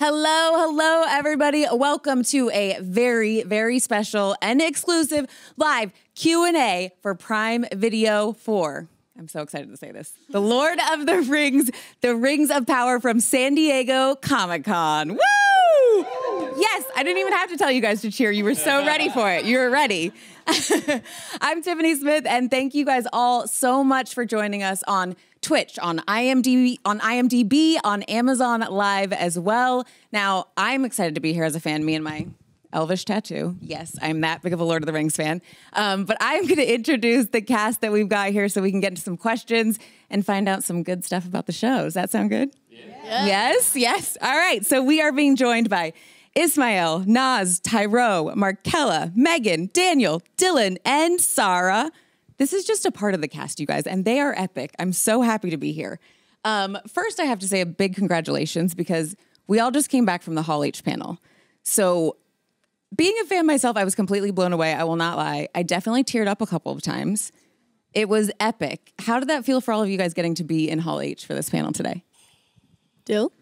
Hello, everybody. Welcome to a very, very special and exclusive live Q&A for Prime Video 4. I'm so excited to say this. The Lord of the Rings, the Rings of Power from San Diego Comic-Con. Woo! Yes, I didn't even have to tell you guys to cheer. You were so ready for it. You were ready. I'm Tiffany Smith, and thank you guys all so much for joining us on Twitch, on IMDb, on Amazon Live as well. Now, I'm excited to be here as a fan, me and my Elvish tattoo. Yes, I'm that big of a Lord of the Rings fan. But I'm going to introduce the cast that we've got here so we can get into some questions and find out some good stuff about the show. Does that sound good? Yeah. Yes. All right. So we are being joined by Ismael, Naz, Tyro, Markella, Megan, Daniel, Dylan, and Sarah. This is just a part of the cast, you guys, and they are epic. I'm so happy to be here. First, I have to say a big congratulations because we all just came back from the Hall H panel. So being a fan myself, I was completely blown away. I will not lie. I definitely teared up a couple of times. It was epic. How did that feel for all of you guys getting to be in Hall H for this panel today? Dill?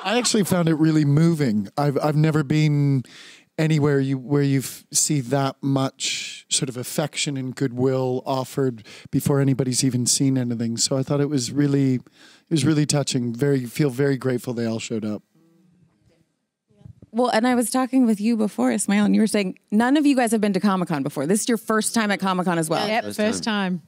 I actually found it really moving. I've never been anywhere where you see that much sort of affection and goodwill offered before anybody's even seen anything. So I thought it was really touching. Feel very grateful they all showed up. Well, and I was talking with you before, Ismael, and you were saying none of you guys have been to Comic-Con before. This is your first time at Comic-Con as well. Yep, first time.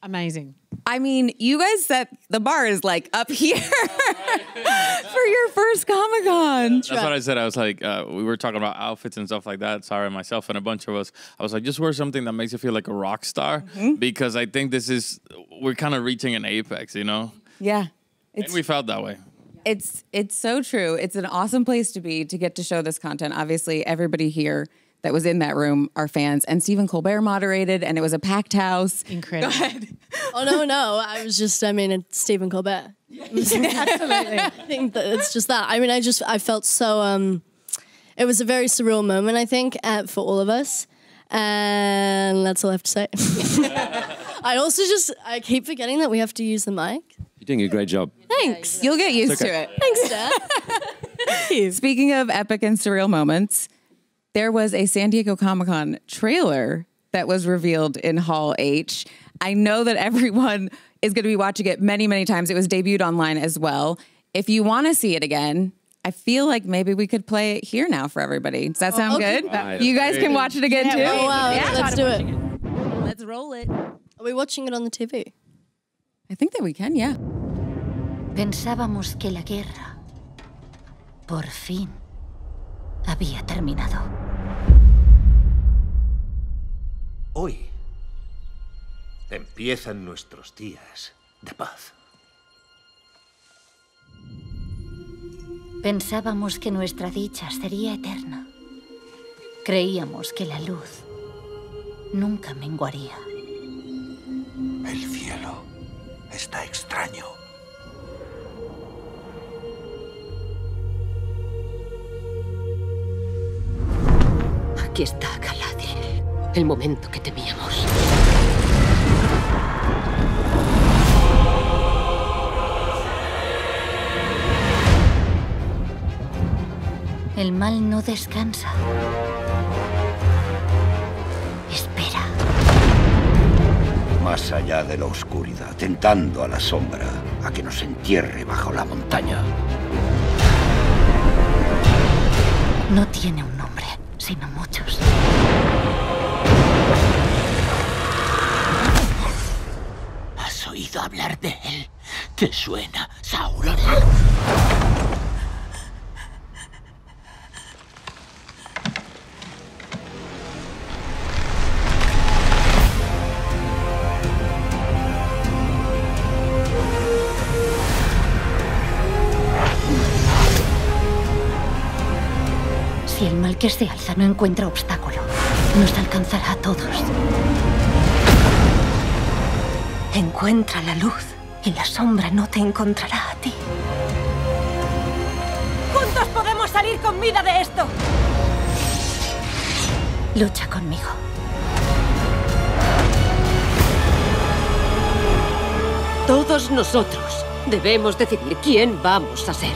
Amazing. I mean, you guys set the bar is like up here for your first Comic-Con. That's what I said. I was like, we were talking about outfits and stuff like that. Sarah, myself, and a bunch of us. I was like, just wear something that makes you feel like a rock star because I think we're kind of reaching an apex, you know? Yeah. And we felt that way. It's so true. It's an awesome place to be to get to show this content. Obviously, everybody here that was in that room are fans. And Stephen Colbert moderated, and it was a packed house. Incredible. Go ahead. Oh, no. It's Stephen Colbert. Absolutely. I think that it's just that. I mean, I felt so, it was a very surreal moment, I think, for all of us. And that's all I have to say. I keep forgetting that we have to use the mic. You're doing a great job. Thanks. You'll get used to it. Thanks, Dad. Thank you. Speaking of epic and surreal moments, there was a San Diego Comic-Con trailer that was revealed in Hall H. I know that everyone is going to be watching it many, many times. It was debuted online as well. If you want to see it again, I feel like maybe we could play it here now for everybody. Does that sound good? You guys can watch it again too? Oh, wow. Yeah, let's do it. Let's roll it. Are we watching it on the TV? I think that we can, yeah. Pensábamos que la guerra, por fin, había terminado. Hoy empiezan nuestros días de paz. Pensábamos que nuestra dicha sería eterna. Creíamos que la luz nunca menguaría. El cielo está extraño. Aquí está Galadriel, el momento que temíamos. El mal no descansa. Espera. Más allá de la oscuridad, tentando a la sombra a que nos entierre bajo la montaña. No tiene un nombre, sino muchos. ¿Has oído hablar de él? ¿Te suena, Sauron? Si el mal que se alza no encuentra obstáculo, nos alcanzará a todos. Encuentra la luz y la sombra no te encontrará a ti. ¡Juntos podemos salir con vida de esto! Lucha conmigo. Todos nosotros Debemos decidir quién vamos a ser.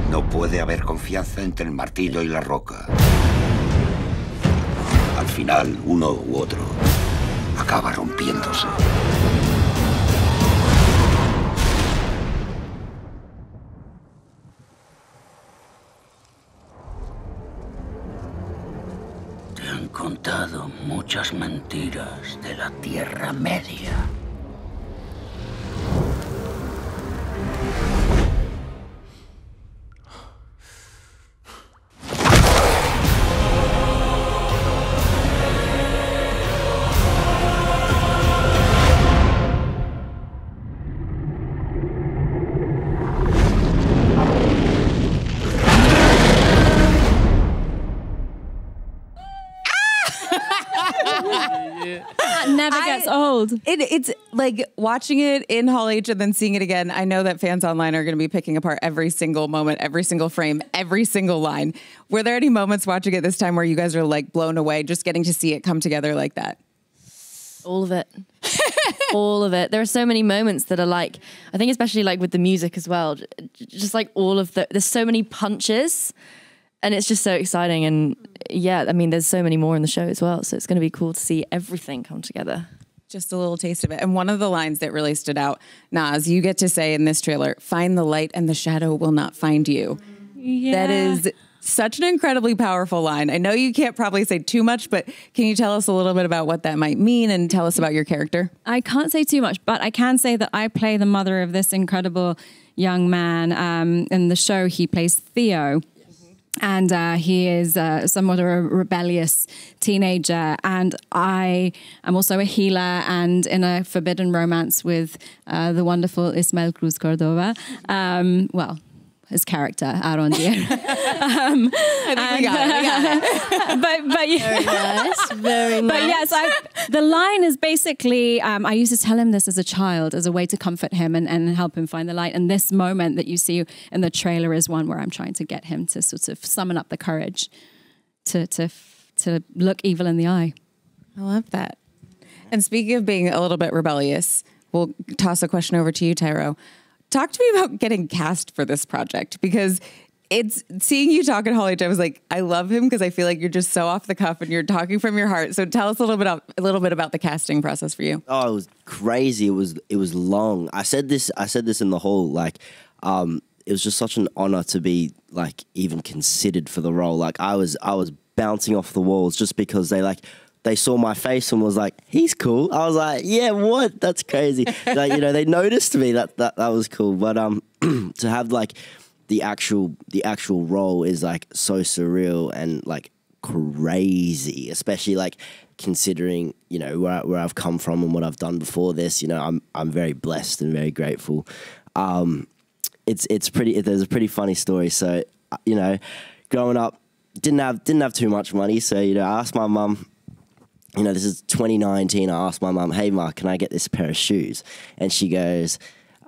No puede haber confianza entre el martillo y la roca. Al final, uno u otro acaba rompiéndose. Te han contado muchas mentiras de la Tierra Media. That never gets old. It's like watching it in Hall H and then seeing it again. I know that fans online are going to be picking apart every single moment, every single frame, every single line. Were there any moments watching it this time where you guys are like blown away just getting to see it come together like that? All of it. All of it. There are so many moments that are like, I think especially like with the music as well, just like all of there's so many punches and it's just so exciting. And yeah, I mean, there's so many more in the show as well. So it's going to be cool to see everything come together. Just a little taste of it. And one of the lines that really stood out, Naz, you get to say in this trailer, find the light and the shadow will not find you. Yeah. That is such an incredibly powerful line. I know you can't probably say too much, but can you tell us a little bit about what that might mean and tell us about your character? I can't say too much, but I can say that I play the mother of this incredible young man. In the show, he plays Theo. And he is somewhat of a rebellious teenager. And I am also a healer and in a forbidden romance with the wonderful Ismael Cruz Cordova. Well, his character, Aaron Dier. I think we got it. But Very nice. Very nice. But yes, the line is basically, I used to tell him this as a child as a way to comfort him and help him find the light. And this moment that you see in the trailer is one where I'm trying to get him to sort of summon up the courage to look evil in the eye. I love that. And speaking of being a little bit rebellious, we'll toss a question over to you, Tyro. Talk to me about getting cast for this project, because it's seeing you talk at Hall H, I was like, I love him because I feel like you're just so off the cuff and you're talking from your heart. So tell us a little bit about the casting process for you. Oh, it was crazy. It was long. I said this in the hall. Like, it was just such an honor to be like even considered for the role. Like I was bouncing off the walls just because they saw my face and was like, he's cool. I was like, yeah, what? That's crazy. Like, you know, they noticed me. That was cool. But to have like the actual role is like so surreal and like crazy, especially like considering, you know, where I've come from and what I've done before this. You know, I'm very blessed and very grateful. It's pretty. There's a pretty funny story. So, you know, growing up, didn't have too much money. So, you know, I asked my mum. You know, this is 2019. I asked my mum, "Hey, Ma, can I get this pair of shoes?" And she goes,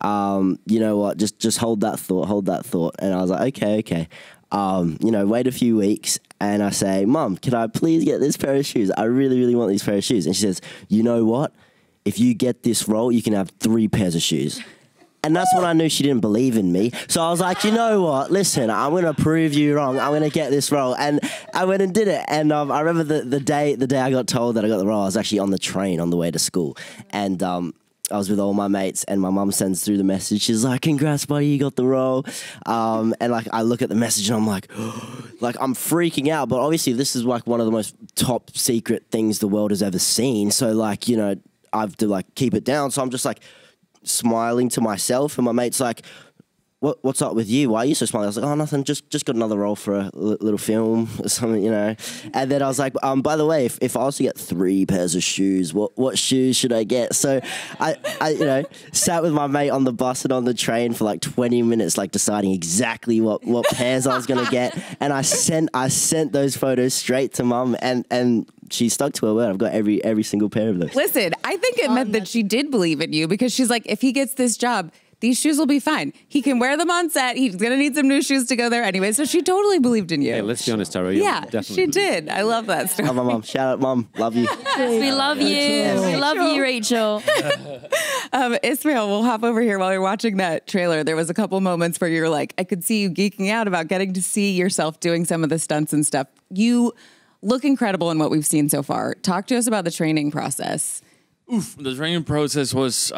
"You know what? Just hold that thought." And I was like, "Okay." You know, wait a few weeks, and I say, "Mum, can I please get this pair of shoes? I really, really want these pair of shoes." And she says, "You know what? If you get this role, you can have 3 pairs of shoes." And that's when I knew she didn't believe in me. So I was like, you know what? Listen, I'm going to prove you wrong. I'm going to get this role. And I went and did it. And I remember the day I got told that I got the role, I was actually on the train on the way to school. And I was with all my mates, and my mum sends through the message. She's like, "Congrats, buddy, you got the role." And like I look at the message and I'm like, like I'm freaking out. But obviously this is like one of the most top secret things the world has ever seen. So like, you know, I have to like keep it down. So I'm just like smiling to myself, and my mate's like, what's up with you? Why are you so smiling? I was like, oh, nothing, just got another role for a little film or something, you know. And then I was like, by the way, if I was to get 3 pairs of shoes, what shoes should I get? So I you know, sat with my mate on the bus and on the train for like 20 minutes, like deciding exactly what pairs I was gonna get. And I sent those photos straight to Mum, and she stuck to her word. I've got every single pair of those. Listen, I think it meant that she did believe in you, because she's like, if he gets this job, these shoes will be fine. He can wear them on set. He's going to need some new shoes to go there anyway. So she totally believed in you. Hey, let's be honest, Tara. Yeah, definitely she did. I love that story. Love my mom. Shout out, mom. Love you. We love you. We love you, Rachel. Ismail, we'll hop over here while you're watching that trailer. There was a couple moments where you're like, I could see you geeking out about getting to see yourself doing some of the stunts and stuff. You look incredible in what we've seen so far. Talk to us about the training process. The training process was,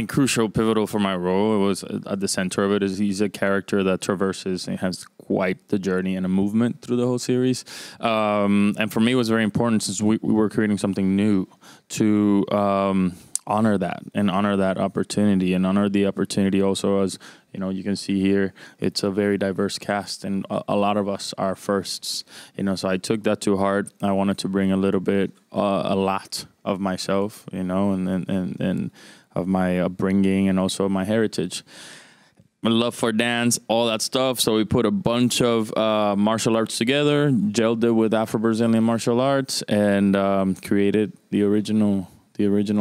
crucial, pivotal for my role. It was at the center of it. He's a character that traverses and has quite the journey and a movement through the whole series. And for me, it was very important since we were creating something new to honor that and honor that opportunity and honor the opportunity also as, you can see here, it's a very diverse cast and a lot of us are firsts, so I took that to heart. I wanted to bring a little bit, a lot of myself, and of my upbringing and also my heritage. My love for dance, all that stuff. So we put a bunch of martial arts together, gelled it with Afro-Brazilian martial arts and created the original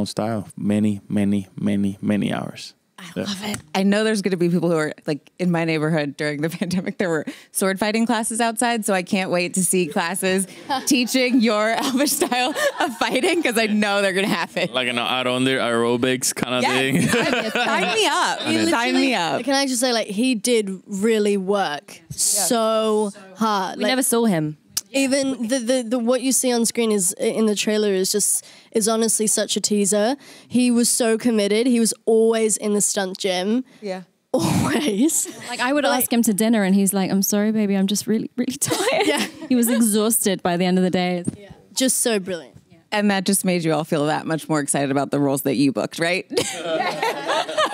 style. Many, many, many, many hours. I love it. I know there's going to be people who are like in my neighborhood during the pandemic. There were sword fighting classes outside, so I can't wait to see classes teaching your Elvish style of fighting because I know they're going to happen. Like an out on there aerobics kind of thing. Sign me up. Sign me up. Can I just say, he did really work so hard. We never saw him. Even the what you see on screen is in the trailer is honestly such a teaser. He was so committed. He was always in the stunt gym. Yeah. Always. I would ask him to dinner and he's like, I'm sorry, baby, I'm just really, really tired. Yeah. He was exhausted by the end of the day. Yeah. Just so brilliant. Yeah. And that just made you all feel that much more excited about the roles that you booked, right?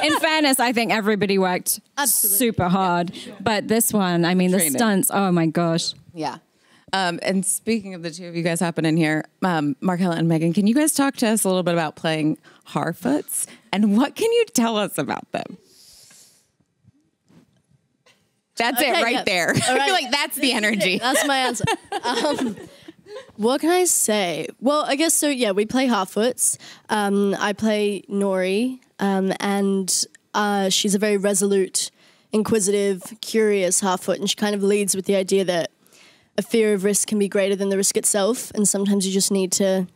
In fairness, I think everybody worked super hard. Yeah. But this one, the stunts, oh my gosh. Yeah. And speaking of the two of you guys hopping in here, Markella and Megan, can you guys talk to us a little bit about playing Harfoots and what can you tell us about them? That's it right there. Right. I feel like that's the energy. That's my answer. What can I say? Well, I guess so. Yeah, we play Harfoots. I play Nori, and she's a very resolute, inquisitive, curious Harfoot, and she kind of leads with the idea that a fear of risk can be greater than the risk itself, and sometimes you just need to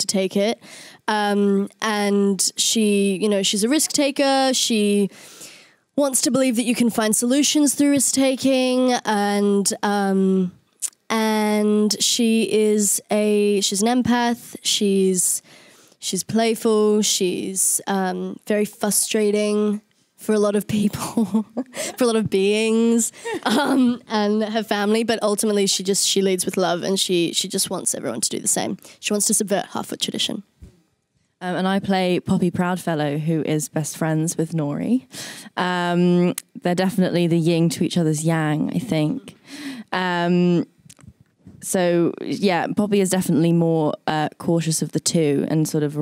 take it. And she, she's a risk taker. She wants to believe that you can find solutions through risk taking, and she's an empath. She's playful. She's very frustrating for a lot of people, for a lot of beings, and her family. But ultimately, she leads with love, and she just wants everyone to do the same. She wants to subvert Harfoot tradition. And I play Poppy Proudfellow, who is best friends with Nori. They're definitely the yin to each other's yang, I think. So yeah, Poppy is definitely more cautious of the two and sort of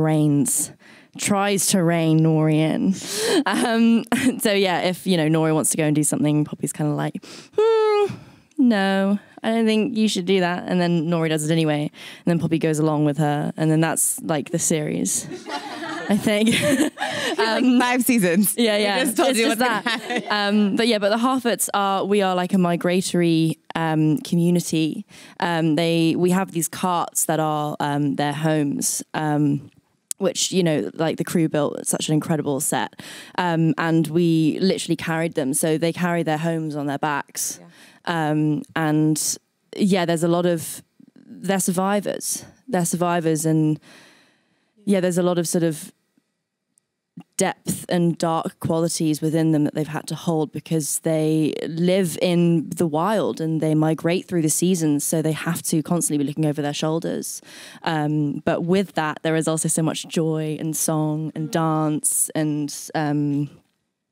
tries to rein Nori in. So yeah, if Nori wants to go and do something, Poppy's kind of like, no, I don't think you should do that. And then Nori does it anyway. And then Poppy goes along with her. And then that's like the series, I think. 5 seasons. Yeah. Just told you what's that. But the Harfoots we are like a migratory community. We have these carts that are their homes. Which, like the crew built such an incredible set. And we literally carried them. So they carry their homes on their backs. Yeah. There's a lot of, they're survivors. And there's a lot of sort of depth and dark qualities within them that they've had to hold because they live in the wild and they migrate through the seasons, so they have to constantly be looking over their shoulders. But with that, there is also so much joy and song and dance and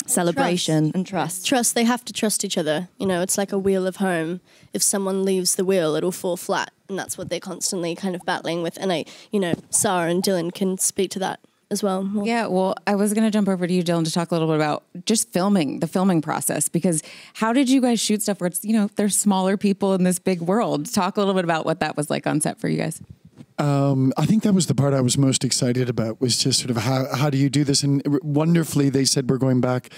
celebration and trust. Trust. They have to trust each other. It's like a wheel of home. If someone leaves the wheel, it'll fall flat, and that's what they're constantly kind of battling with. And Sarah and Dylan can speak to that as well. Yeah, well, I was going to jump over to you, Dylan, to talk a little bit about just the filming process, because how did you guys shoot stuff where it's, there's smaller people in this big world? Talk a little bit about what that was like on set for you guys. I think that was the part I was most excited about, was just sort of how do you do this? And wonderfully, they said we're going back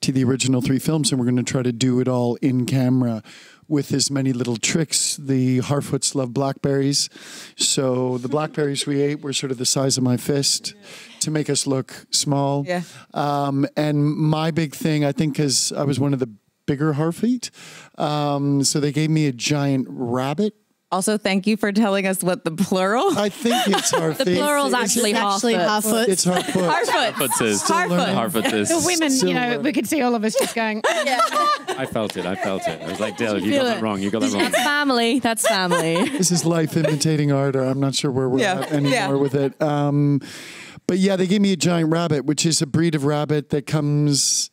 to the original 3 films and we're going to try to do it all in camera with as many little tricks. The Harfoots love blackberries. So the blackberries we ate were sort of the size of my fist to make us look small. Yeah. And my big thing, I think, because I was one of the bigger Harfeet, so they gave me a giant rabbit. Also, thank you for telling us what the plural. I think it's Harfeet. The plural's actually Harfoot. It's Harfoot. Harfoot is. The women, you know, we could see all of us just going, I felt it. I was like, Dale, you got that wrong. You got that wrong. That's family. That's family. This is life imitating art. I'm not sure where we're at anymore with it. But yeah, they gave me a giant rabbit, which is a breed of rabbit that comes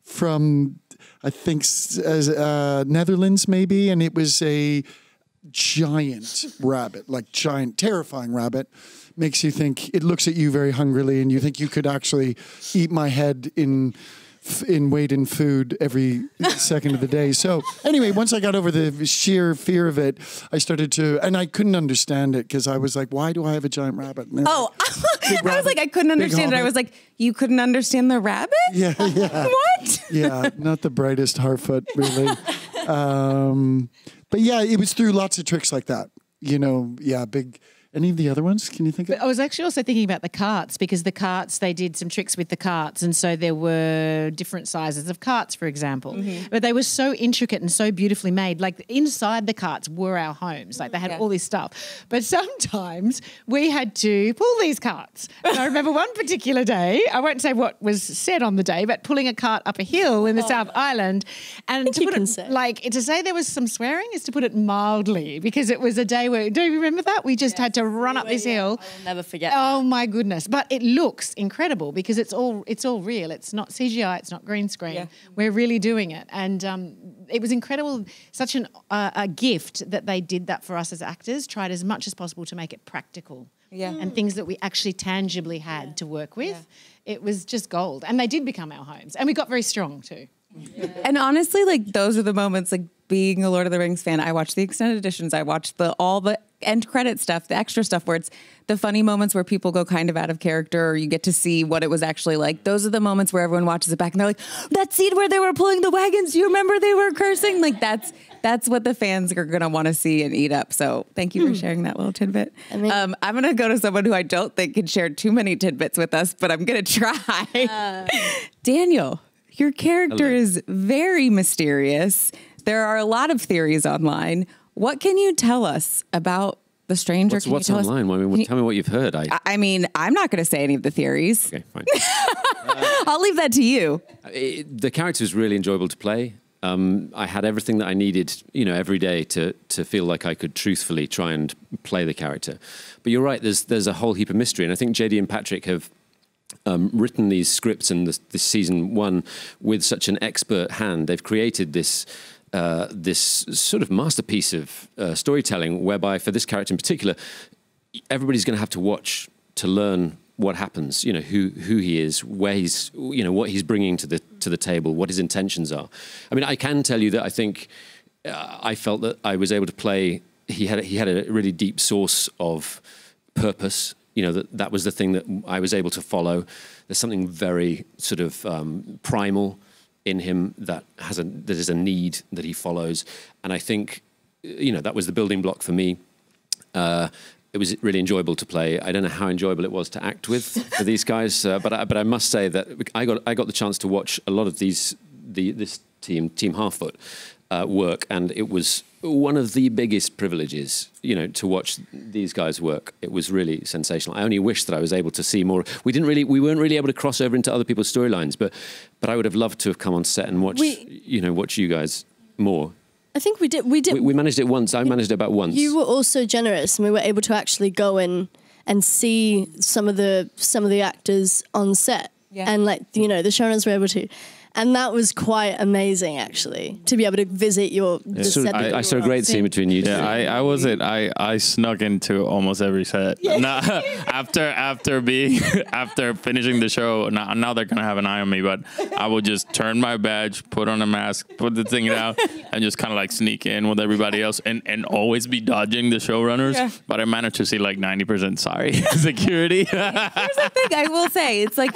from, I think, Netherlands maybe, and it was a giant rabbit, like giant, terrifying rabbit. Makes you think, it looks at you very hungrily, and you think you could actually eat my head in weight in food every second of the day. So anyway, once I got over the sheer fear of it, I started to, and I couldn't understand it because I was like, why do I have a giant rabbit? Oh, I was like, I couldn't understand it. I was like, you couldn't understand the rabbit? Yeah. What? Yeah, not the brightest Harfoot, really. But yeah, it was through lots of tricks like that. You know, big. Any of the other ones? Can you think of? I was actually also thinking about the carts, because the carts, they did some tricks with the carts, and so there were different sizes of carts, for example. Mm-hmm. But they were so intricate and so beautifully made. Like inside the carts were our homes. Like they had all this stuff. But sometimes we had to pull these carts. And I remember one particular day, I won't say what was said on the day, but pulling a cart up a hill in the South Island, and to put it, like, to say there was some swearing is to put it mildly, because it was a day where, do you remember that? We just had to run up this hill. I'll never forget. Oh my goodness. But it looks incredible because it's all real. It's not CGI, it's not green screen. Yeah. We're really doing it. And it was incredible, such a gift that they did that for us as actors, tried as much as possible to make it practical. Yeah. And things that we actually tangibly had to work with. Yeah. It was just gold. And they did become our homes. And we got very strong too. Yeah. And honestly, like, those are the moments, like, being a Lord of the Rings fan, I watched the extended editions, I watched all the end credit stuff, the extra stuff where it's the funny moments where people go kind of out of character, or you get to see what it was actually like. Those are the moments where everyone watches it back and they're like, that scene where they were pulling the wagons, do you remember they were cursing? Like, that's what the fans are going to want to see and eat up. So thank you for sharing that little tidbit. I'm going to go to someone who I don't think can share too many tidbits with us, but I'm going to try. Daniel, your character is very mysterious. There are a lot of theories online. What can you tell us about the stranger? What's online? Tell me what you've heard. I mean, I'm not going to say any of the theories. Okay, fine. I'll leave that to you. The character was really enjoyable to play. I had everything that I needed, every day to feel like I could truthfully try and play the character. But you're right. There's a whole heap of mystery, and I think JD and Patrick have written these scripts and this season 1 with such an expert hand. They've created this sort of masterpiece of storytelling, whereby for this character in particular, everybody's going to have to watch to learn what happens. Who he is, where he's, what he's bringing to the table, what his intentions are. I mean, I can tell you that I think I felt that I was able to play. He had a really deep source of purpose. That was the thing that I was able to follow. There's something very sort of primal in him that is a need that he follows, and I think that was the building block for me. It was really enjoyable to play. I don't know how enjoyable it was to act with for these guys, but I must say that I got the chance to watch a lot of this team Harfoot work, and it was one of the biggest privileges, to watch these guys work. It was really sensational. I only wish that I was able to see more. We weren't really able to cross over into other people's storylines, but I would have loved to have come on set and watch you guys more. I think we did. We managed it once. I managed it about once. You were also generous, and we were able to actually go in and see some of the actors on set, and the showrunners were able to. And that was quite amazing, actually, to be able to visit your the set that I you saw a were great on. scene between you two. Yeah, I was it. I snuck into almost every set. Nah, after finishing the show, now they're gonna have an eye on me, but I would just turn my badge, put on a mask, put the thing down, and just kind of like sneak in with everybody else, and always be dodging the showrunners. Yeah. But I managed to see like 90% sorry security. Here's the thing I will say, it's like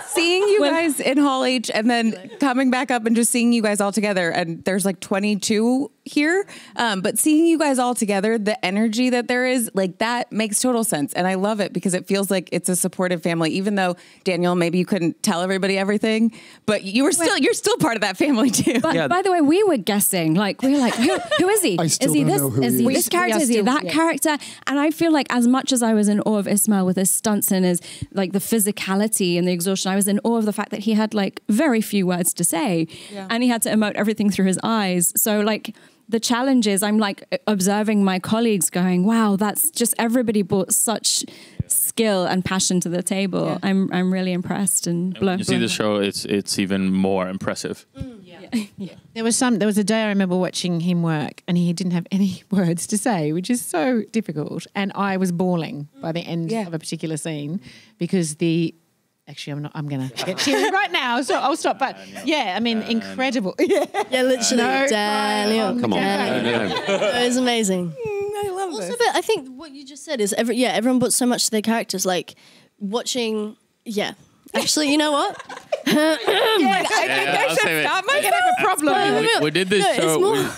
seeing you guys in Hall H and then coming back up and just seeing you guys all together, and there's like 22 here, but seeing you guys all together, the energy that there is, like, that makes total sense, and I love it because it feels like it's a supportive family. Even though, Daniel, maybe you couldn't tell everybody everything, but you're still part of that family too. But by the way, we were guessing, like, we were like, who is he? I still is he don't this? know who Is he he is. this character? Is he still- that yeah. character? And I feel like as much as I was in awe of Ismail with his stunts and his like the physicality and the exhaustion, I was in awe of the fact that he had like very few words to say, and he had to emote everything through his eyes. So like the challenges, I'm like observing my colleagues going, wow, that's just, everybody brought such skill and passion to the table. Yeah. I'm really impressed and blown. You see the show, it's even more impressive. There was a day I remember watching him work, and he didn't have any words to say, which is so difficult. And I was bawling by the end of a particular scene because actually, I'm going to get teary right now, so I'll stop. But yeah, I mean, incredible. Yeah, Literally, Daniel. Come on. It was amazing. I love Also, this. but I think what you just said is everyone brought so much to their characters. Like watching, Actually, you know what? I think I I'll should save it. stop myself. I have a problem. We did this No, it's show. more-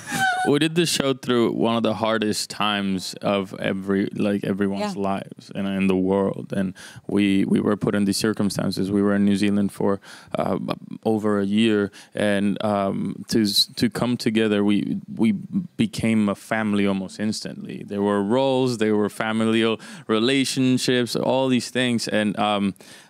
We did this show through one of the hardest times of everyone's lives and in the world, and we were put in these circumstances. We were in New Zealand for over a year, and to come together, we became a family almost instantly. There were roles, there were familial relationships, all these things, and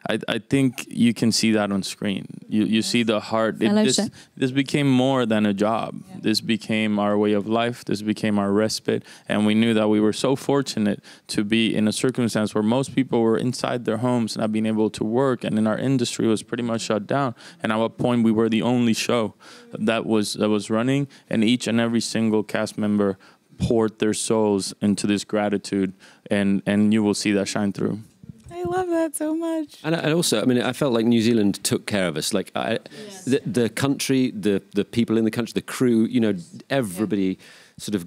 I think you can see that on screen. You see the heart. This became more than a job. Yeah. This became our way of life. This became our respite. And we knew that we were so fortunate to be in a circumstance where most people were inside their homes, not being able to work. And in our industry was pretty much shut down. And at one point we were the only show that was running. And each and every single cast member poured their souls into this gratitude. And you will see that shine through. I love that so much. And also, I mean, I felt like New Zealand took care of us. Like the country, the people in the country, the crew, everybody sort of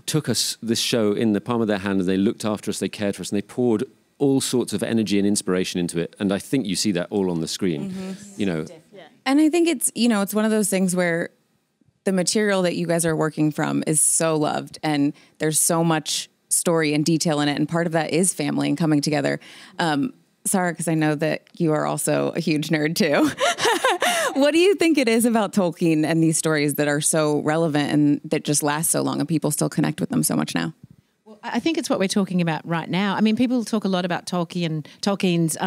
took this show in the palm of their hand, and they looked after us, they cared for us, and they poured all sorts of energy and inspiration into it. And I think you see that all on the screen, And I think it's, it's one of those things where the material that you guys are working from is so loved, and there's so much story and detail in it, and part of that is family and coming together. Sarah, because I know that you are also a huge nerd too. What do you think it is about Tolkien and these stories that are so relevant and that just last so long and people still connect with them so much now? Well, I think it's what we're talking about right now. I mean, people talk a lot about Tolkien's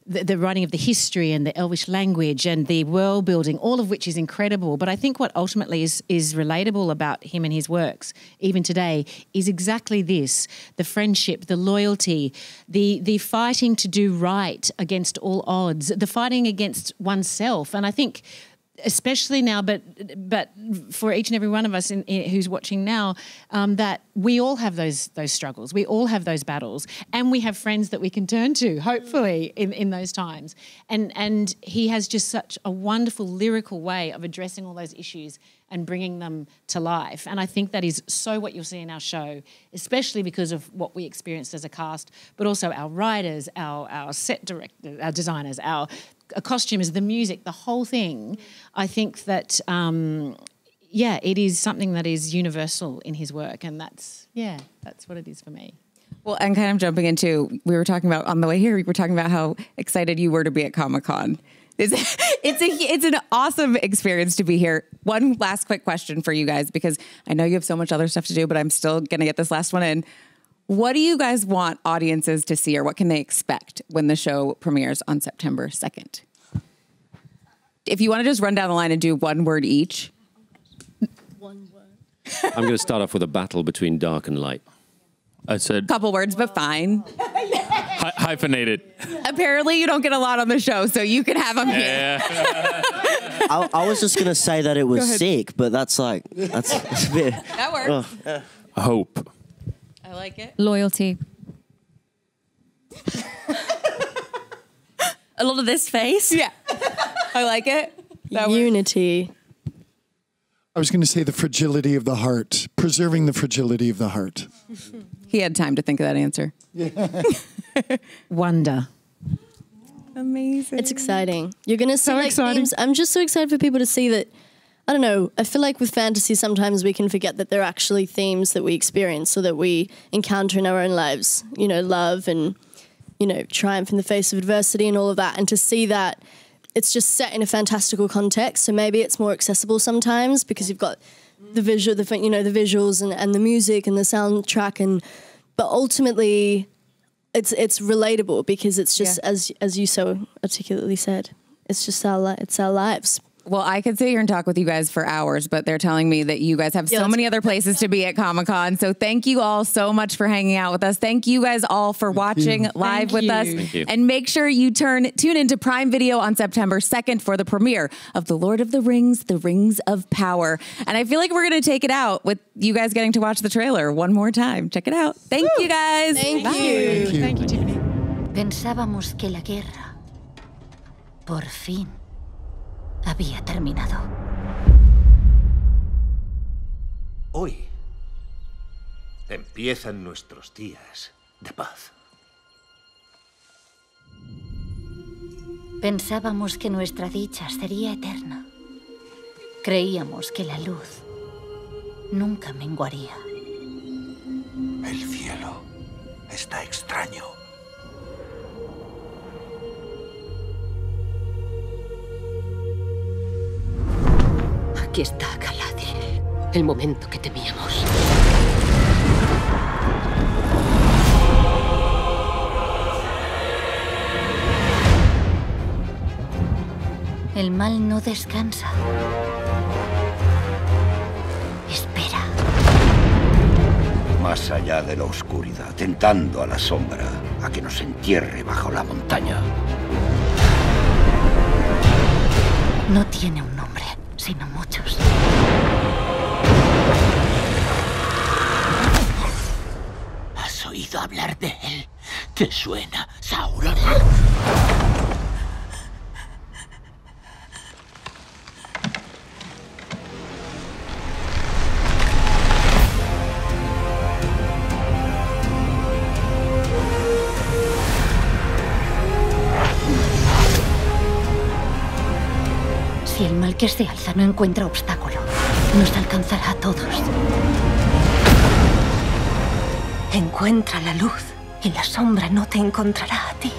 the writing of the history and the Elvish language and the world building, all of which is incredible. But I think what ultimately is relatable about him and his works, even today, is exactly this: the friendship, the loyalty, the fighting to do right against all odds, the fighting against oneself. And I think, especially now, but for each and every one of us who's watching now, that we all have those struggles, we all have those battles, and we have friends that we can turn to, hopefully, in those times. And he has just such a wonderful lyrical way of addressing all those issues and bringing them to life. And I think that is so what you'll see in our show, especially because of what we experienced as a cast, but also our writers, our set directors, our designers, our costumers, the music, the whole thing. I think that, it is something that is universal in his work, and that's what it is for me. Well, and kind of jumping into, we were talking about on the way here, we were talking about how excited you were to be at Comic-Con. It's an awesome experience to be here. One last quick question for you guys, because I know you have so much other stuff to do, but I'm still going to get this last one in. What do you guys want audiences to see, or what can they expect when the show premieres on September 2nd? If you want to just run down the line and do one word each. One word. I'm going to start off with a battle between dark and light. I said Couple words, but fine. hyphenated. Apparently you don't get a lot on the show, so you can have them here. Yeah. I was just gonna say that it was sick, but that's a bit. That works. Hope. I like it. Loyalty. A lot of this face. Yeah. I like it. Unity. I was going to say the fragility of the heart, preserving the fragility of the heart. He had time to think of that answer. Wonder. Amazing. It's exciting. You're going to see So like exciting. themes. I'm just so excited for people to see that. I don't know. I feel like with fantasy, sometimes we can forget that they're actually themes that we experience or that we encounter in our own lives. You know, love and, you know, triumph in the face of adversity and all of that. And to see that it's just set in a fantastical context. So maybe it's more accessible sometimes because you've got the visual, the visuals and the music and the soundtrack. But ultimately, it's relatable because it's just as you so articulately said, it's just our lives. Well, I could sit here and talk with you guys for hours, but they're telling me that you guys have so many other places to be at Comic-Con. So thank you all so much for hanging out with us. Thank you guys all for watching live with us. Thank you. And make sure you tune into Prime Video on September 2nd for the premiere of The Lord of the Rings, The Rings of Power. And I feel like we're going to take it out with you guys getting to watch the trailer one more time. Check it out. Thank you guys. Thank Bye. you. Thank you, Tiffany. Pensábamos que la guerra, por fin, había terminado. Hoy empiezan nuestros días de paz. Pensábamos que nuestra dicha sería eterna. Creíamos que la luz nunca menguaría. El cielo está extraño. Aquí está Galadriel, el momento que temíamos. El mal no descansa. Espera. Más allá de la oscuridad, tentando a la sombra a que nos entierre bajo la montaña. No tiene un nombre, sino muchos. ¿Has oído hablar de él? ¿Te suena, Sauron? Si el mal que se alza no encuentra obstáculo, nos alcanzará a todos. Encuentra la luz y la sombra no te encontrará a ti.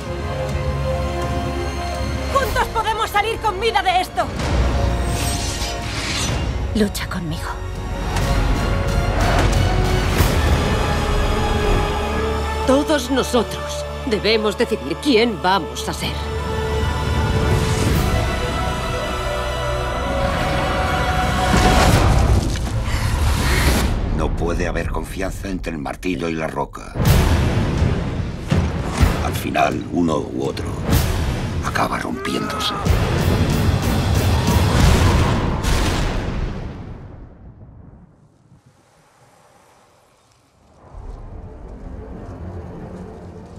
¡Juntos podemos salir con vida de esto! Lucha conmigo. Todos nosotros debemos decidir quién vamos a ser. No puede haber confianza entre el martillo y la roca. Al final, uno u otro acaba rompiéndose.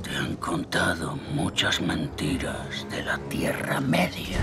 Te han contado muchas mentiras de la Tierra Media.